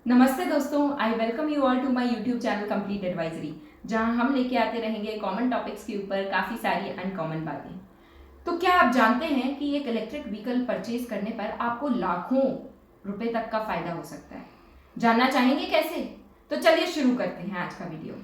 नमस्ते दोस्तों, I welcome you all to my YouTube channel Complete Advisory, जहां हम लेके आते रहेंगे कॉमन टॉपिक्स के ऊपर काफ़ी सारी अनकॉमन बातें। तो क्या आप जानते हैं कि एक इलेक्ट्रिक व्हीकल परचेज करने पर आपको लाखों रुपए तक का फायदा हो सकता है? जानना चाहेंगे कैसे? तो चलिए शुरू करते हैं आज का वीडियो।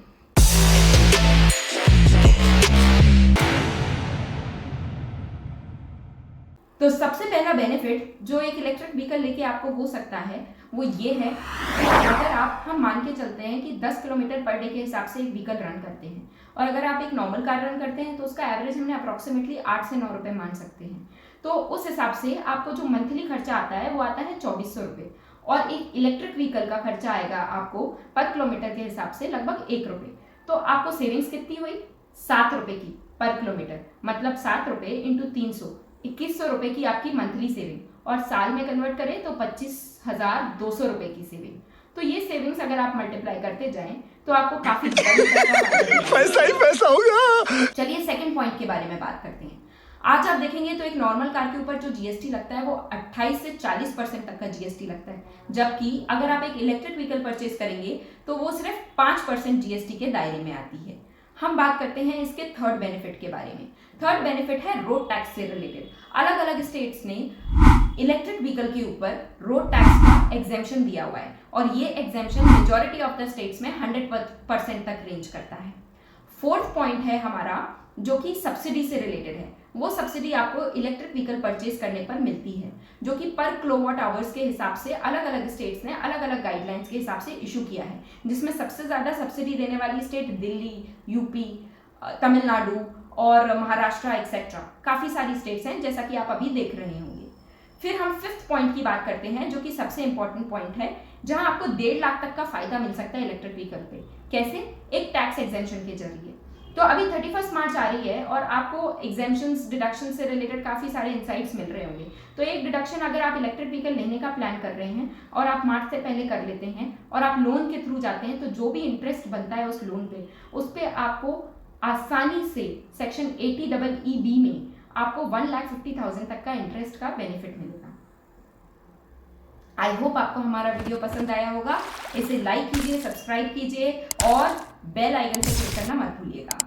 तो सबसे पहला बेनिफिट जो एक इलेक्ट्रिक व्हीकल लेके आपको हो सकता है वो ये है कि अगर हम मान के चलते हैं कि 10 किलोमीटर पर डे के हिसाब से एक व्हीकल रन करते हैं और अगर आप एक नॉर्मल कार रन करते हैं तो उसका एवरेज हमने अप्रॉक्सीमेटली 8 से 9 रुपए मान सकते हैं। तो उस हिसाब से आपको जो मंथली खर्चा आता है वो आता है 2400 रुपये और एक इलेक्ट्रिक व्हीकल का खर्चा आएगा आपको पर किलोमीटर के हिसाब से लगभग 1 रुपये। तो आपको सेविंग्स कितनी हुई? 7 रुपये की पर किलोमीटर, मतलब 7 रुपये इंटू 300, 2100 रुपये की आपकी मंथली सेविंग और साल में कन्वर्ट करें तो 25,200 रुपये की सेविंग। तो ये सेविंग्स अगर आप मल्टीप्लाई करते जाएं तो आपको काफी पैसा ही पैसा होगा। चलिए सेकंड पॉइंट के बारे में बात करते हैं। आज आप देखेंगे तो एक नॉर्मल कार के ऊपर जो जीएसटी लगता है वो 28 से 40% तक का जीएसटी लगता है, जबकि अगर आप एक इलेक्ट्रिक व्हीकल परचेज करेंगे तो वो सिर्फ 5% जीएसटी के दायरे में आती है। हम बात करते हैं इसके थर्ड बेनिफिट के बारे में। थर्ड बेनिफिट है रोड टैक्स से रिलेटेड। अलग अलग स्टेट्स ने इलेक्ट्रिक व्हीकल के ऊपर रोड टैक्स का एग्जेम्पशन दिया हुआ है और ये exemption majority of the states में 100% तक रेंज करता है। फोर्थ पॉइंट है हमारा जो कि सब्सिडी से रिलेटेड है। वो सब्सिडी आपको इलेक्ट्रिक व्हीकल परचेज करने पर मिलती है, जो कि पर किलोवाट आवर्स के हिसाब से अलग अलग स्टेट्स ने अलग अलग गाइडलाइंस के हिसाब से इशू किया है, जिसमें सबसे ज़्यादा सब्सिडी देने वाली स्टेट दिल्ली, यूपी, तमिलनाडु और महाराष्ट्र एक्सेट्रा काफ़ी सारी स्टेट्स हैं, जैसा कि आप अभी देख रहे होंगे। फिर हम फिफ्थ पॉइंट की बात करते हैं जो कि सबसे इंपॉर्टेंट पॉइंट है, जहां आपको 1.5 लाख तक का फायदा मिल सकता है इलेक्ट्रिक व्हीकल पे। कैसे? एक टैक्स एग्जेम्पशन के जरिए। तो अभी 31 मार्च आ रही है और आपको एग्जेम्पशंस डिडक्शन से रिलेटेड काफ़ी सारे इंसाइट्स मिल रहे होंगे। तो एक डिडक्शन अगर आप इलेक्ट्रिक व्हीकल लेने का प्लान कर रहे हैं और आप मार्च से पहले कर लेते हैं और आप लोन के थ्रू जाते हैं, तो जो भी इंटरेस्ट बनता है उस लोन पे, उस पर आपको आसानी से सेक्शन 80EE में आपको 1,50,000 तक का इंटरेस्ट का बेनिफिट मिलेगा। आई होप आपको हमारा वीडियो पसंद आया होगा। इसे लाइक कीजिए, सब्सक्राइब कीजिए और बेल आइकन पे क्लिक करना मत भूलिएगा।